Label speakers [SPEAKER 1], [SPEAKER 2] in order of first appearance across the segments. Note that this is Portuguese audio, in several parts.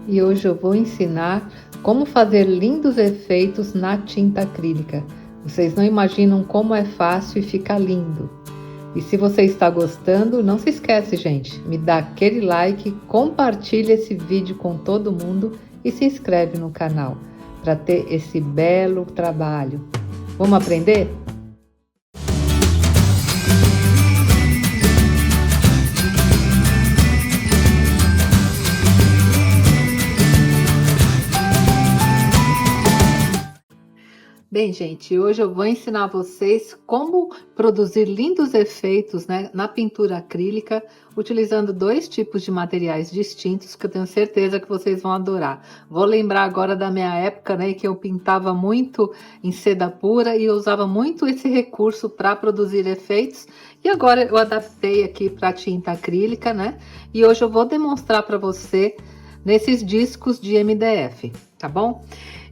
[SPEAKER 1] e hoje eu vou ensinar como fazer lindos efeitos na tinta acrílica. Vocês não imaginam como é fácil e fica lindo. E se você está gostando, não se esquece, gente, me dá aquele like, compartilha esse vídeo com todo mundo e se inscreve no canal para ter esse belo trabalho. Vamos aprender? Bem, gente, hoje eu vou ensinar vocês como produzir lindos efeitos, né, na pintura acrílica, utilizando dois tipos de materiais distintos que eu tenho certeza que vocês vão adorar. Vou lembrar agora da minha época, né, que eu pintava muito em seda pura e eu usava muito esse recurso para produzir efeitos. E agora eu adaptei aqui para tinta acrílica, né? E hoje eu vou demonstrar para você nesses discos de MDF, tá bom?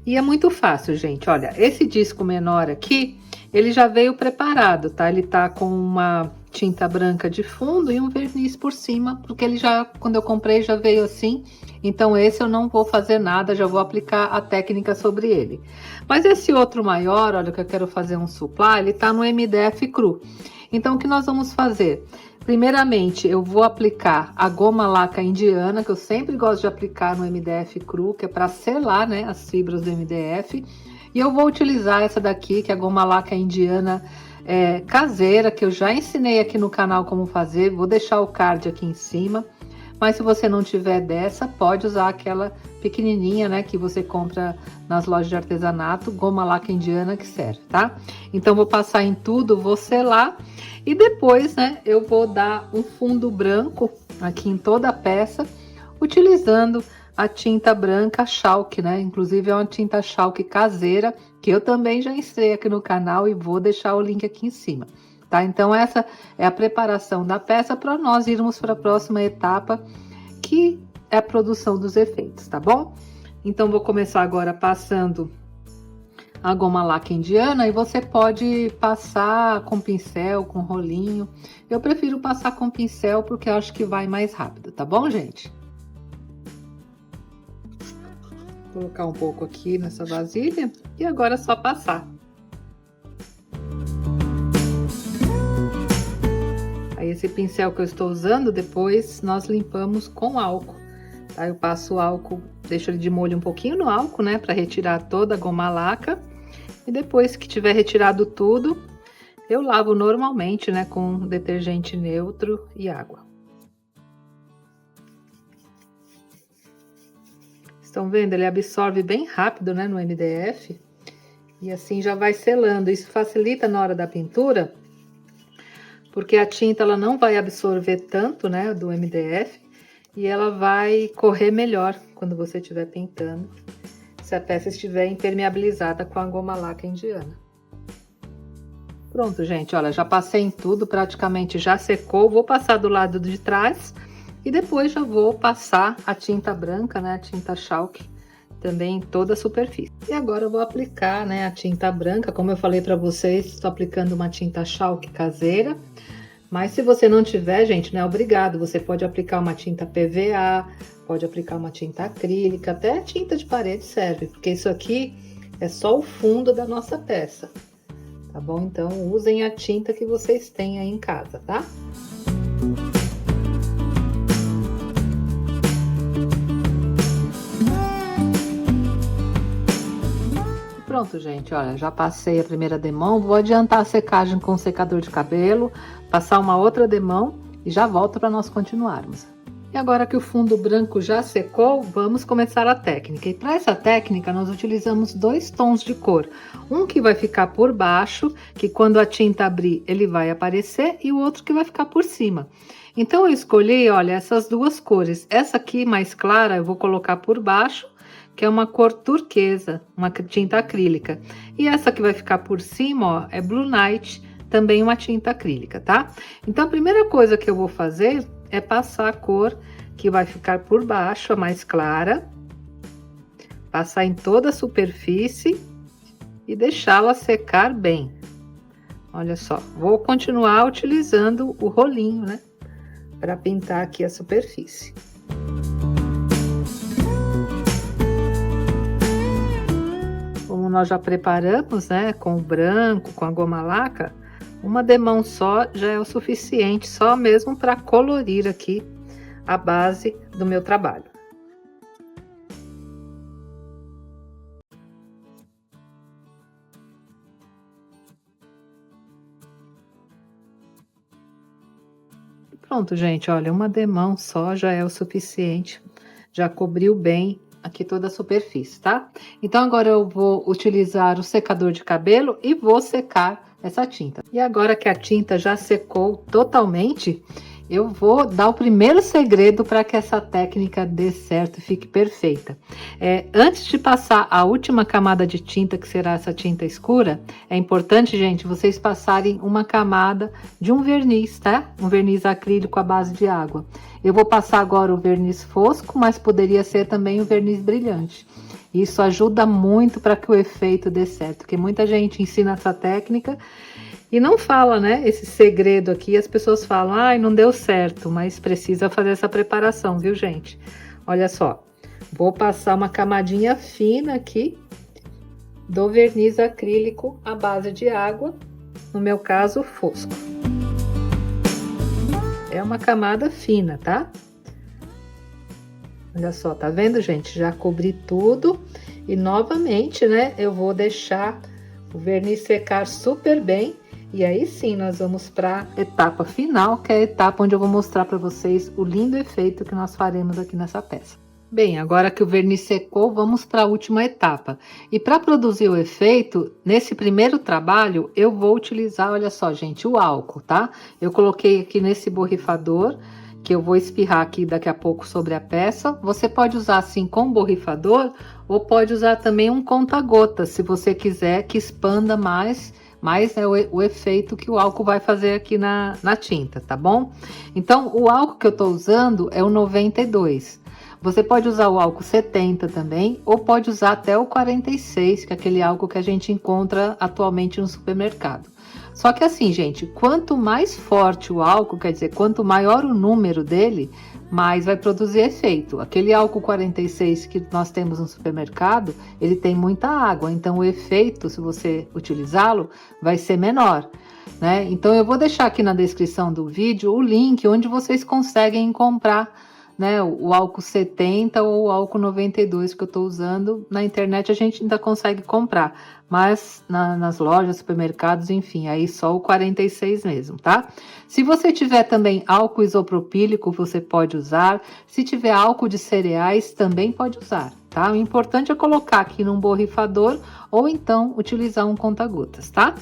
[SPEAKER 1] E é muito fácil, gente. Olha, esse disco menor aqui, ele já veio preparado, tá? Ele tá com uma tinta branca de fundo e um verniz por cima, porque ele já, quando eu comprei, já veio assim. Então esse eu não vou fazer nada, já vou aplicar a técnica sobre ele. Mas esse outro maior, olha, que eu quero fazer um supply, ele tá no MDF cru. Então o que nós vamos fazer? Primeiramente, eu vou aplicar a goma laca indiana, que eu sempre gosto de aplicar no MDF cru, que é para selar, né, as fibras do MDF. E eu vou utilizar essa daqui, que é a goma laca indiana caseira, que eu já ensinei aqui no canal como fazer. Vou deixar o card aqui em cima. Mas se você não tiver dessa, pode usar aquela pequenininha, né, que você compra nas lojas de artesanato, goma laca indiana que serve, tá? Então, vou passar em tudo, vou selar e depois, né, eu vou dar um fundo branco aqui em toda a peça, utilizando a tinta branca chalk, né? Inclusive é uma tinta chalk caseira, que eu também já ensinei aqui no canal e vou deixar o link aqui em cima. Tá? Então essa é a preparação da peça para nós irmos para a próxima etapa, que é a produção dos efeitos, tá bom? Então vou começar agora passando a goma laca indiana e você pode passar com pincel, com rolinho. Eu prefiro passar com pincel porque eu acho que vai mais rápido, tá bom, gente? Vou colocar um pouco aqui nessa vasilha e agora é só passar. Esse pincel que eu estou usando, depois nós limpamos com álcool, tá? Eu passo o álcool, deixo ele de molho um pouquinho no álcool, né, para retirar toda a goma laca. E depois que tiver retirado tudo, eu lavo normalmente, né, com detergente neutro e água. Estão vendo? Ele absorve bem rápido, né, no MDF. E assim já vai selando. Isso facilita na hora da pintura, porque a tinta ela não vai absorver tanto, né, do MDF, e ela vai correr melhor quando você estiver pintando, se a peça estiver impermeabilizada com a goma laca indiana. Pronto, gente, olha, já passei em tudo, praticamente já secou. Vou passar do lado de trás e depois já vou passar a tinta branca, né, a tinta chalk, também em toda a superfície. E agora eu vou aplicar, né, a tinta branca. Como eu falei para vocês, estou aplicando uma tinta chalk caseira, mas se você não tiver, gente, não é obrigado. Você pode aplicar uma tinta PVA, pode aplicar uma tinta acrílica, até tinta de parede serve, porque isso aqui é só o fundo da nossa peça, tá bom? Então usem a tinta que vocês têm aí em casa, tá? Pronto, gente, olha, já passei a primeira demão, vou adiantar a secagem com o secador de cabelo, passar uma outra demão e já volto para nós continuarmos. E agora que o fundo branco já secou, vamos começar a técnica. E para essa técnica, nós utilizamos dois tons de cor. Um que vai ficar por baixo, que quando a tinta abrir, ele vai aparecer, e o outro que vai ficar por cima. Então, eu escolhi, olha, essas duas cores. Essa aqui, mais clara, eu vou colocar por baixo, que é uma cor turquesa, uma tinta acrílica. E essa que vai ficar por cima, ó, é Blue Night, também uma tinta acrílica, tá? Então, a primeira coisa que eu vou fazer é passar a cor que vai ficar por baixo, a mais clara, passar em toda a superfície e deixá-la secar bem. Olha só, vou continuar utilizando o rolinho, né, para pintar aqui a superfície. nós já preparamos, né, com o branco, com a goma laca, uma demão só já é o suficiente, só mesmo para colorir aqui a base do meu trabalho. Pronto, gente, olha, uma demão só já é o suficiente, já cobriu bem aqui toda a superfície, tá? Então agora eu vou utilizar o secador de cabelo e vou secar essa tinta. E agora que a tinta já secou totalmente, eu vou dar o primeiro segredo para que essa técnica dê certo e fique perfeita. Antes de passar a última camada de tinta, que será essa tinta escura, é importante, gente, vocês passarem uma camada de um verniz, tá? Um verniz acrílico à base de água. Eu vou passar agora o verniz fosco, mas poderia ser também o verniz brilhante. Isso ajuda muito para que o efeito dê certo, porque muita gente ensina essa técnica e não fala, né, esse segredo aqui. As pessoas falam, ai, não deu certo, mas precisa fazer essa preparação, viu, gente? Olha só, vou passar uma camadinha fina aqui do verniz acrílico à base de água, no meu caso, fosco. É uma camada fina, tá? Olha só, tá vendo, gente? Já cobri tudo e novamente, né, eu vou deixar o verniz secar super bem. E aí sim, nós vamos para a etapa final, que é a etapa onde eu vou mostrar para vocês o lindo efeito que nós faremos aqui nessa peça. Bem, agora que o verniz secou, vamos para a última etapa. E para produzir o efeito, nesse primeiro trabalho, eu vou utilizar, olha só, gente, o álcool, tá? Eu coloquei aqui nesse borrifador, que eu vou espirrar aqui daqui a pouco sobre a peça. Você pode usar assim com borrifador, ou pode usar também um conta-gotas, se você quiser que expanda mais é o efeito que o álcool vai fazer aqui na tinta, tá bom? Então, o álcool que eu tô usando é o 92. Você pode usar o álcool 70 também, ou pode usar até o 46, que é aquele álcool que a gente encontra atualmente no supermercado. Só que assim, gente, quanto mais forte o álcool, quer dizer, quanto maior o número dele, mais vai produzir efeito. Aquele álcool 46 que nós temos no supermercado, ele tem muita água, então o efeito, se você utilizá-lo, vai ser menor, né? Então eu vou deixar aqui na descrição do vídeo o link onde vocês conseguem comprar, né, o álcool 70 ou o álcool 92 que eu tô usando. Na internet a gente ainda consegue comprar, mas nas lojas, supermercados, enfim, aí só o 46 mesmo, tá? Se você tiver também álcool isopropílico, você pode usar. Se tiver álcool de cereais, também pode usar, tá? O importante é colocar aqui num borrifador ou então utilizar um conta-gotas, tá?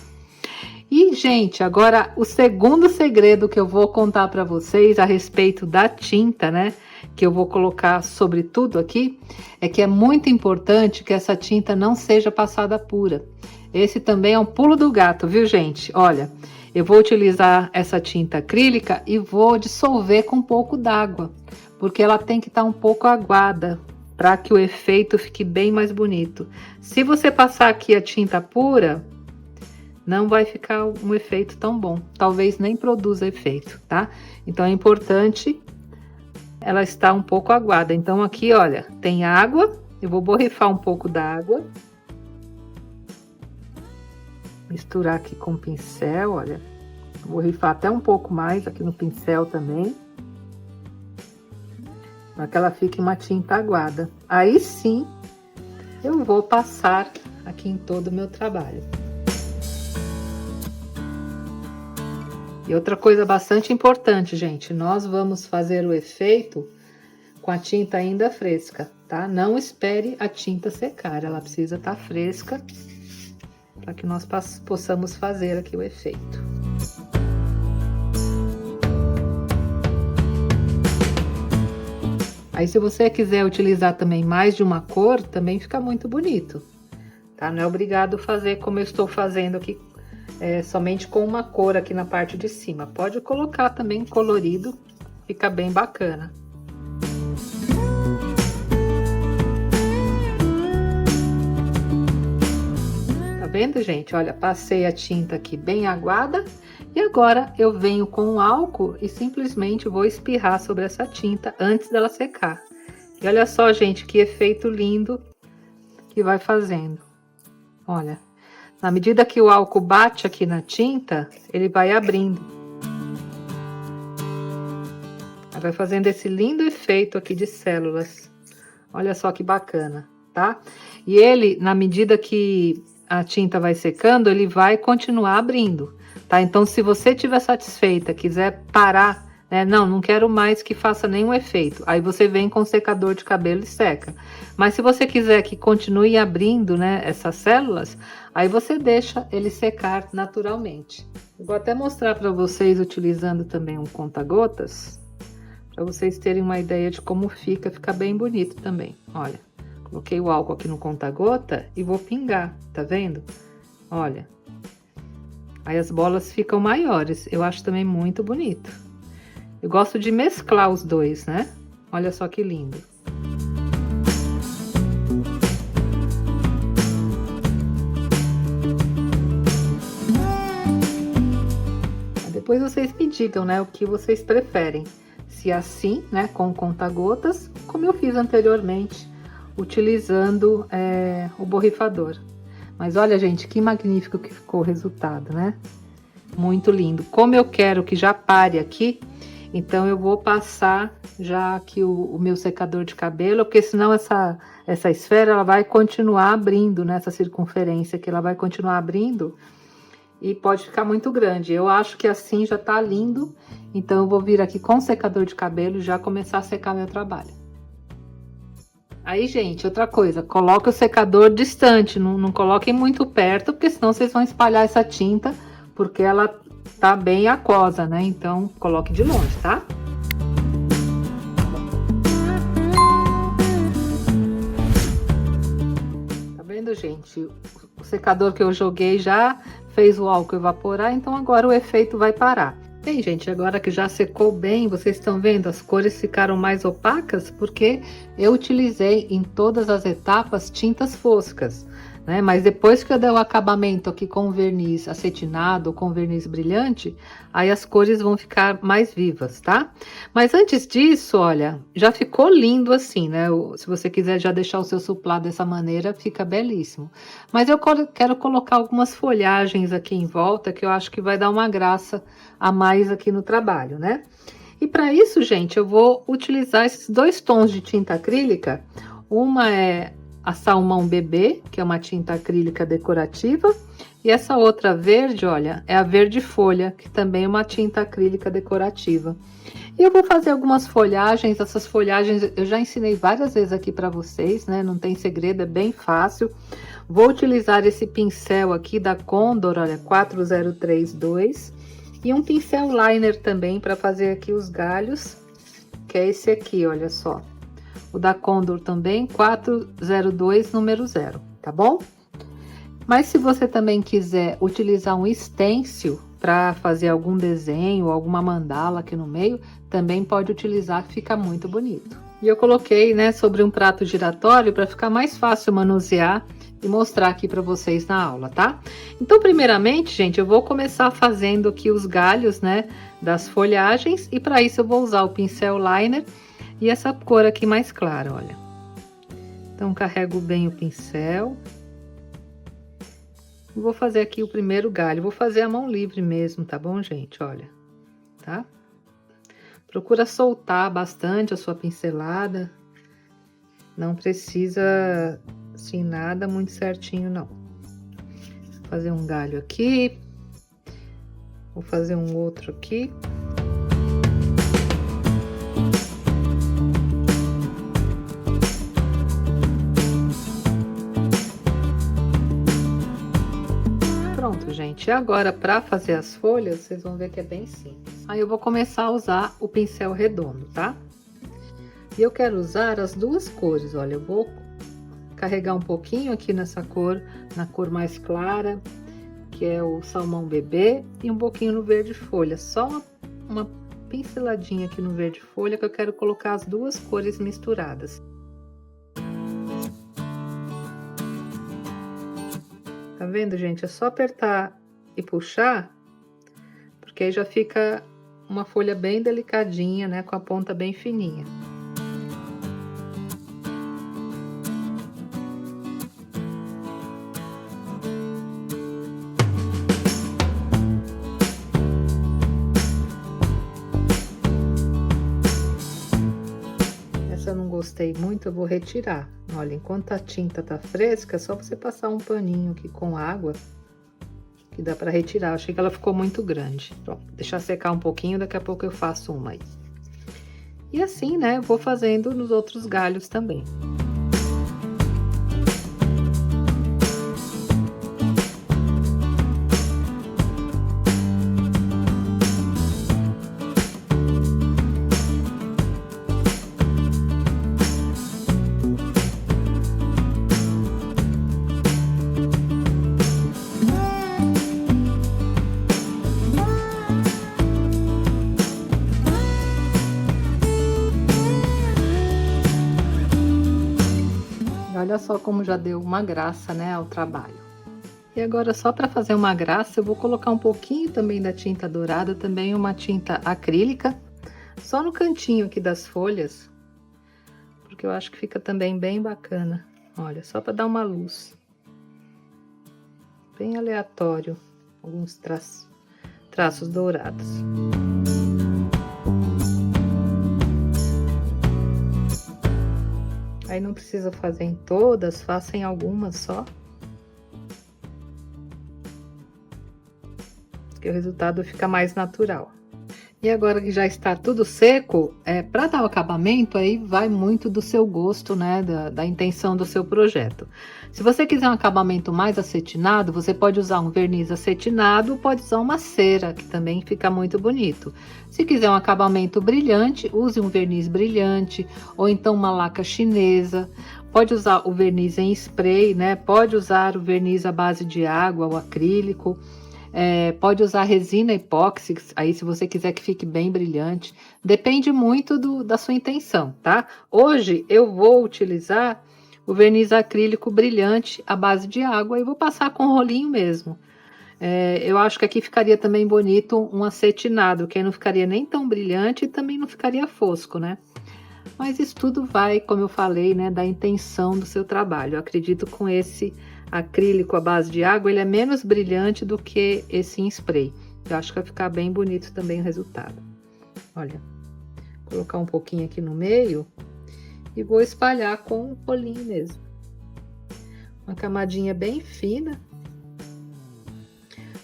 [SPEAKER 1] E, gente, agora o segundo segredo que eu vou contar para vocês a respeito da tinta, né, que eu vou colocar sobre tudo aqui, é que é muito importante que essa tinta não seja passada pura. Esse também é um pulo do gato, viu, gente? Olha, eu vou utilizar essa tinta acrílica e vou dissolver com um pouco d'água, porque ela tem que estar um pouco aguada, para que o efeito fique bem mais bonito. Se você passar aqui a tinta pura, não vai ficar um efeito tão bom, talvez nem produza efeito, tá? Então é importante ela estar um pouco aguada. Então aqui, olha, tem água, eu vou borrifar um pouco d'água, misturar aqui com o pincel, olha, vou borrifar até um pouco mais aqui no pincel também, para que ela fique uma tinta aguada. Aí sim, eu vou passar aqui em todo o meu trabalho. E outra coisa bastante importante, gente, nós vamos fazer o efeito com a tinta ainda fresca, tá? Não espere a tinta secar, ela precisa estar fresca para que nós possamos fazer aqui o efeito. Aí, se você quiser utilizar também mais de uma cor, também fica muito bonito, tá? Não é obrigado fazer como eu estou fazendo aqui, somente com uma cor aqui na parte de cima. Pode colocar também colorido, fica bem bacana. Tá vendo, gente? Olha, passei a tinta aqui bem aguada e agora eu venho com o álcool e simplesmente vou espirrar sobre essa tinta antes dela secar. E olha só, gente, que efeito lindo que vai fazendo. Olha, na medida que o álcool bate aqui na tinta, ele vai abrindo. Vai fazendo esse lindo efeito aqui de células. Olha só que bacana, tá? E ele, na medida que a tinta vai secando, ele vai continuar abrindo, tá? Então, se você estiver satisfeita, quiser parar, né? Não quero mais que faça nenhum efeito. Aí você vem com o secador de cabelo e seca. Mas se você quiser que continue abrindo, né, essas células, aí você deixa ele secar naturalmente. Eu vou até mostrar para vocês utilizando também um conta-gotas, para vocês terem uma ideia de como fica bem bonito também. Olha, coloquei o álcool aqui no conta-gota e vou pingar, tá vendo? Olha, aí as bolas ficam maiores, eu acho também muito bonito. Eu gosto de mesclar os dois, né? Olha só que lindo. Depois vocês me digam, né, o que vocês preferem. Se assim, né, com conta-gotas, como eu fiz anteriormente, utilizando o borrifador. Mas olha, gente, que magnífico que ficou o resultado, né? Muito lindo. Como eu quero que já pare aqui, então eu vou passar já aqui o meu secador de cabelo, porque senão essa esfera ela vai continuar abrindo, nessa circunferência que ela vai continuar abrindo e pode ficar muito grande. Eu acho que assim já tá lindo, então eu vou vir aqui com o secador de cabelo e já começar a secar meu trabalho. Aí, gente, outra coisa, coloque o secador distante, não coloquem muito perto, porque senão vocês vão espalhar essa tinta, porque ela tá bem aquosa, né? Então, coloque de longe, tá? Tá vendo, gente? O secador que eu joguei já fez o álcool evaporar, então agora o efeito vai parar. Bem, gente, agora que já secou bem, vocês estão vendo, as cores ficaram mais opacas porque eu utilizei em todas as etapas tintas foscas, né? Mas depois que eu der o acabamento aqui com verniz acetinado ou com verniz brilhante, aí as cores vão ficar mais vivas, tá? Mas antes disso, olha, já ficou lindo assim, né? Se você quiser já deixar o seu suplá dessa maneira, fica belíssimo. Mas eu quero colocar algumas folhagens aqui em volta, que eu acho que vai dar uma graça a mais aqui no trabalho, né? E para isso, gente, eu vou utilizar esses dois tons de tinta acrílica. Uma é a Salmão Bebê, que é uma tinta acrílica decorativa, e essa outra verde, olha, é a Verde Folha, que também é uma tinta acrílica decorativa. E eu vou fazer algumas folhagens, essas folhagens eu já ensinei várias vezes aqui para vocês, né? Não tem segredo, é bem fácil. Vou utilizar esse pincel aqui da Condor, olha, 4032, e um pincel liner também para fazer aqui os galhos, que é esse aqui, olha só. O da Condor também, 402, número 0, tá bom? Mas se você também quiser utilizar um stencil para fazer algum desenho, alguma mandala aqui no meio, também pode utilizar, fica muito bonito. E eu coloquei, né, sobre um prato giratório para ficar mais fácil manusear e mostrar aqui para vocês na aula, tá? Então, primeiramente, gente, eu vou começar fazendo aqui os galhos, né, das folhagens, e para isso eu vou usar o pincel liner e essa cor aqui mais clara, olha. Então, carrego bem o pincel. E vou fazer aqui o primeiro galho, vou fazer a mão livre mesmo, tá bom, gente? Olha, tá? Procura soltar bastante a sua pincelada, não precisa, assim, nada muito certinho, não. Vou fazer um galho aqui, vou fazer um outro aqui. Pronto, gente. E agora, para fazer as folhas, vocês vão ver que é bem simples. Aí eu vou começar a usar o pincel redondo, tá? E eu quero usar as duas cores, olha, eu vou carregar um pouquinho aqui nessa cor, na cor mais clara, que é o Salmão Bebê, e um pouquinho no Verde Folha, só uma pinceladinha aqui no Verde Folha, que eu quero colocar as duas cores misturadas. Tá vendo, gente? É só apertar e puxar, porque aí já fica uma folha bem delicadinha, né, com a ponta bem fininha. passei muito, eu vou retirar. Olha, enquanto a tinta tá fresca, é só você passar um paninho aqui com água, que dá pra retirar. Eu achei que ela ficou muito grande. Pronto, deixar secar um pouquinho, daqui a pouco eu faço uma aí. E assim, né, eu vou fazendo nos outros galhos também. Olha só como já deu uma graça, né, ao trabalho. E agora, só para fazer uma graça, eu vou colocar um pouquinho também da tinta dourada, também uma tinta acrílica, só no cantinho aqui das folhas, porque eu acho que fica também bem bacana. Olha, só para dar uma luz. Bem aleatório, alguns traços dourados. Aí não precisa fazer em todas, faça em algumas só. Que o resultado fica mais natural. E agora que já está tudo seco, para dar o acabamento, aí vai muito do seu gosto, né, da intenção do seu projeto. Se você quiser um acabamento mais acetinado, você pode usar um verniz acetinado, pode usar uma cera, que também fica muito bonito. Se quiser um acabamento brilhante, use um verniz brilhante, ou então uma laca chinesa. Pode usar o verniz em spray, né, pode usar o verniz à base de água, o acrílico. Pode usar resina epóxi, aí se você quiser que fique bem brilhante. Depende muito da sua intenção, tá? Hoje eu vou utilizar o verniz acrílico brilhante à base de água e vou passar com rolinho mesmo. Eu acho que aqui ficaria também bonito um acetinado, que aí não ficaria nem tão brilhante e também não ficaria fosco, né? Mas isso tudo vai, como eu falei, né, da intenção do seu trabalho. Eu acredito com esse acrílico à base de água, ele é menos brilhante do que esse em spray. Eu acho que vai ficar bem bonito também o resultado. Olha, vou colocar um pouquinho aqui no meio e vou espalhar com um rolinho mesmo. Uma camadinha bem fina.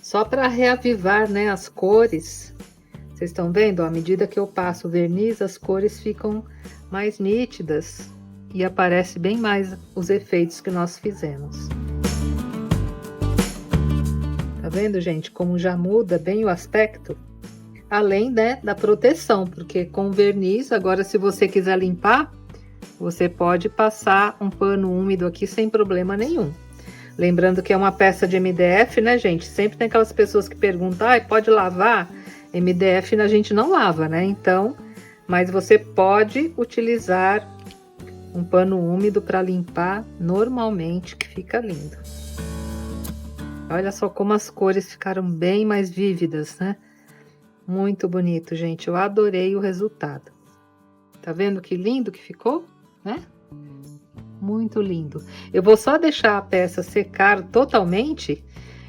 [SPEAKER 1] Só para reavivar, né, as cores. Vocês estão vendo? À medida que eu passo o verniz, as cores ficam mais nítidas e aparece bem mais os efeitos que nós fizemos. Tá vendo, gente, como já muda bem o aspecto? Além, né, da proteção, porque com verniz, agora se você quiser limpar, você pode passar um pano úmido aqui sem problema nenhum. Lembrando que é uma peça de MDF, né, gente? Sempre tem aquelas pessoas que perguntam, pode lavar? MDF a gente não lava, né? Então, mas você pode utilizar um pano úmido para limpar normalmente, que fica lindo. Olha só como as cores ficaram bem mais vívidas, né? Muito bonito, gente. Eu adorei o resultado. Tá vendo que lindo que ficou, né? Muito lindo. Eu vou só deixar a peça secar totalmente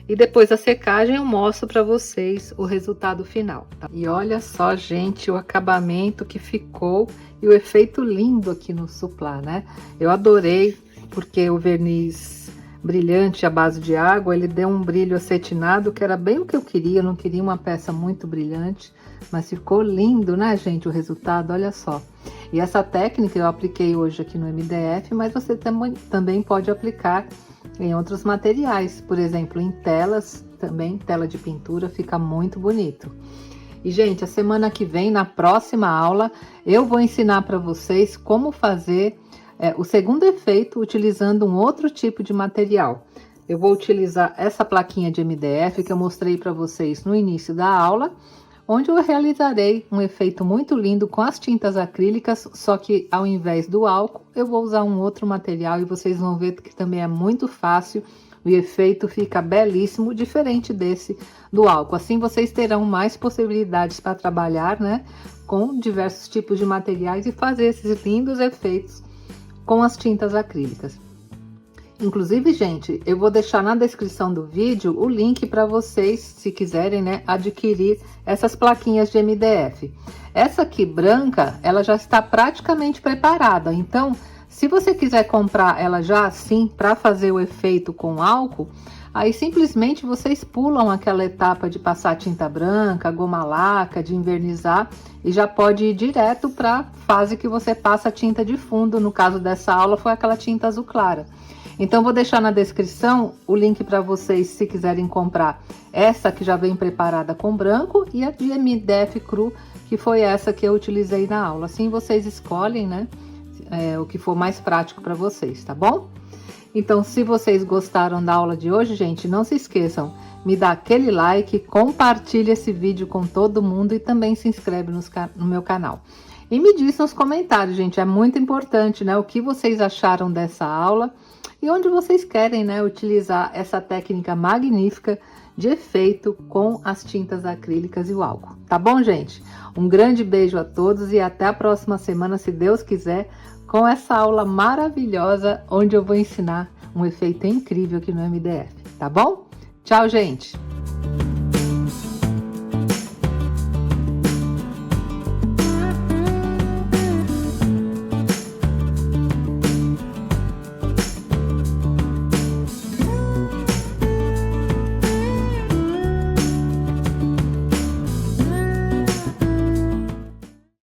[SPEAKER 1] e depois da secagem eu mostro para vocês o resultado final, tá? E olha só, gente, o acabamento que ficou e o efeito lindo aqui no suplá, né? Eu adorei, porque o verniz brilhante à base de água, ele deu um brilho acetinado, que era bem o que eu queria. Eu não queria uma peça muito brilhante, mas ficou lindo, né, gente, o resultado, olha só. E essa técnica eu apliquei hoje aqui no MDF, mas você também pode aplicar em outros materiais, por exemplo, em telas, também tela de pintura, fica muito bonito. E, gente, a semana que vem, na próxima aula, eu vou ensinar para vocês como fazer o segundo efeito utilizando um outro tipo de material. Eu vou utilizar essa plaquinha de MDF que eu mostrei para vocês no início da aula, onde eu realizarei um efeito muito lindo com as tintas acrílicas, só que ao invés do álcool, eu vou usar um outro material e vocês vão ver que também é muito fácil. O efeito fica belíssimo, diferente desse do álcool. Assim vocês terão mais possibilidades para trabalhar, né, com diversos tipos de materiais e fazer esses lindos efeitos com as tintas acrílicas. Inclusive, gente, eu vou deixar na descrição do vídeo o link para vocês, se quiserem, né, adquirir essas plaquinhas de MDF. Essa aqui branca, ela já está praticamente preparada, então, se você quiser comprar ela já assim, para fazer o efeito com álcool, aí simplesmente vocês pulam aquela etapa de passar tinta branca, goma laca, de envernizar, e já pode ir direto para a fase que você passa a tinta de fundo. No caso dessa aula foi aquela tinta azul clara. Então vou deixar na descrição o link para vocês, se quiserem comprar essa que já vem preparada com branco, e a de MDF cru, que foi essa que eu utilizei na aula. Assim vocês escolhem, né, o que for mais prático para vocês, tá bom? Então, se vocês gostaram da aula de hoje, gente, não se esqueçam, me dá aquele like, compartilha esse vídeo com todo mundo e também se inscreve no meu canal. E me diz nos comentários, gente, é muito importante, né, o que vocês acharam dessa aula e onde vocês querem, né, utilizar essa técnica magnífica de efeito com as tintas acrílicas e o álcool. Tá bom, gente? Um grande beijo a todos e até a próxima semana, se Deus quiser, com essa aula maravilhosa, onde eu vou ensinar um efeito incrível aqui no MDF, tá bom? Tchau, gente!